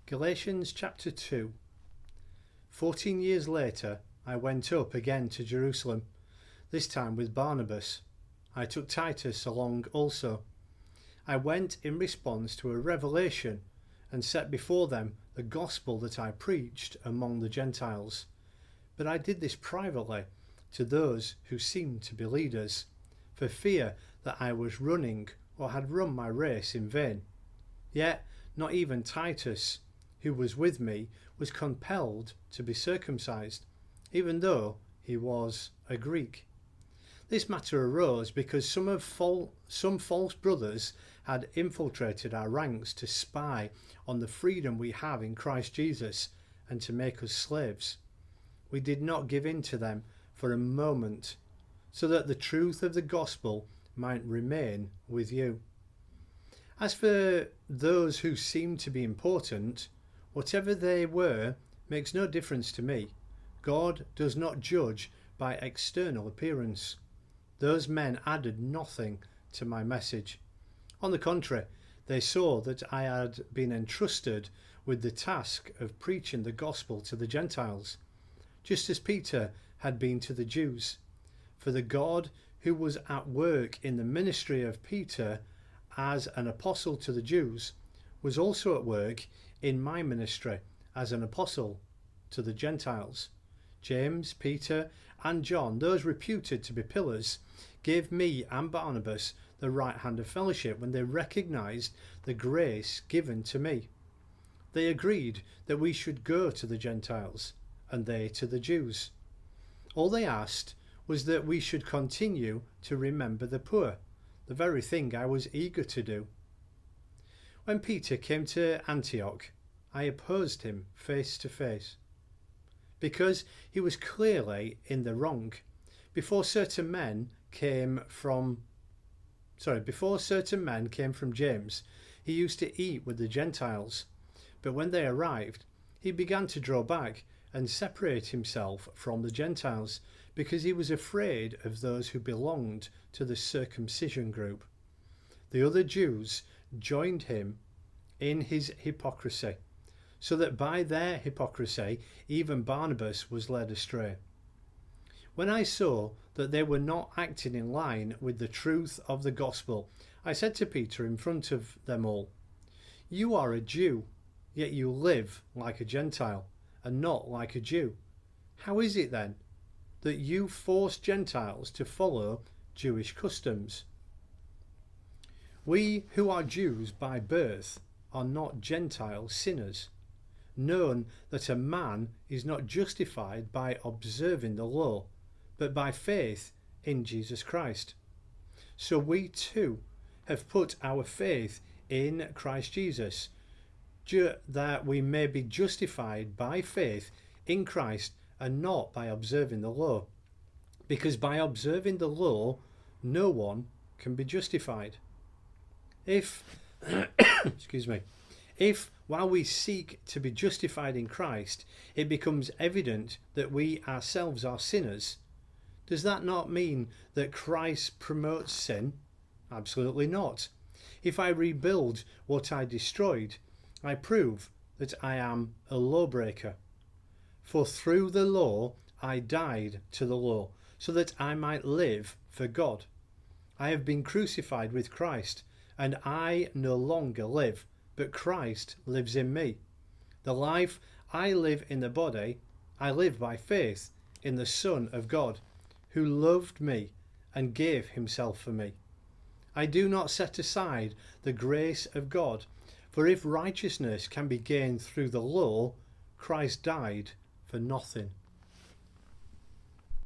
Galatians chapter 2. 14 years later, I went up again to Jerusalem, this time with Barnabas. I took Titus along also. I went in response to a revelation and set before them the gospel that I preached among the Gentiles. But I did this privately to those who seemed to be leaders, for fear that I was running or had run my race in vain. Yet not even Titus, who was with me, was compelled to be circumcised, even though he was a Greek. This matter arose because some false brothers had infiltrated our ranks to spy on the freedom we have in Christ Jesus and to make us slaves. We did not give in to them for a moment, so that the truth of the gospel might remain with you. As for those who seemed to be important, whatever they were makes no difference to me. God does not judge by external appearance. Those men added nothing to my message. On the contrary, they saw that I had been entrusted with the task of preaching the gospel to the Gentiles, just as Peter had been to the Jews. For the God who was at work in the ministry of Peter as an apostle to the Jews was also at work in my ministry as an apostle to the Gentiles. James, Peter and John, those reputed to be pillars, gave me and Barnabas the right hand of fellowship when they recognized the grace given to me. They agreed that we should go to the Gentiles and they to the Jews. All they asked was that we should continue to remember the poor, the very thing I was eager to do. When Peter came to Antioch, I opposed him face to face, because he was clearly in the wrong. Before certain men came from James, he used to eat with the Gentiles. But when they arrived, he began to draw back and separate himself from the Gentiles, because he was afraid of those who belonged to the circumcision group. The other Jews joined him in his hypocrisy, so that by their hypocrisy even Barnabas was led astray. When I saw that they were not acting in line with the truth of the gospel, I said to Peter in front of them all, "You are a Jew, yet you live like a Gentile and not like a Jew. How is it then that you force Gentiles to follow Jewish customs? We who are Jews by birth are not Gentile sinners, known that a man is not justified by observing the law, but by faith in Jesus Christ. So we too have put our faith in Christ Jesus, that we may be justified by faith in Christ and not by observing the law, because by observing the law no one can be justified. If while we seek to be justified in Christ, it becomes evident that we ourselves are sinners, does that not mean that Christ promotes sin? Absolutely not. If I rebuild what I destroyed, I prove that I am a lawbreaker. For through the law I died to the law, so that I might live for God. I have been crucified with Christ, and I no longer live, but Christ lives in me. The life I live in the body, I live by faith in the Son of God, who loved me and gave himself for me. I do not set aside the grace of God, for if righteousness can be gained through the law, Christ died for nothing.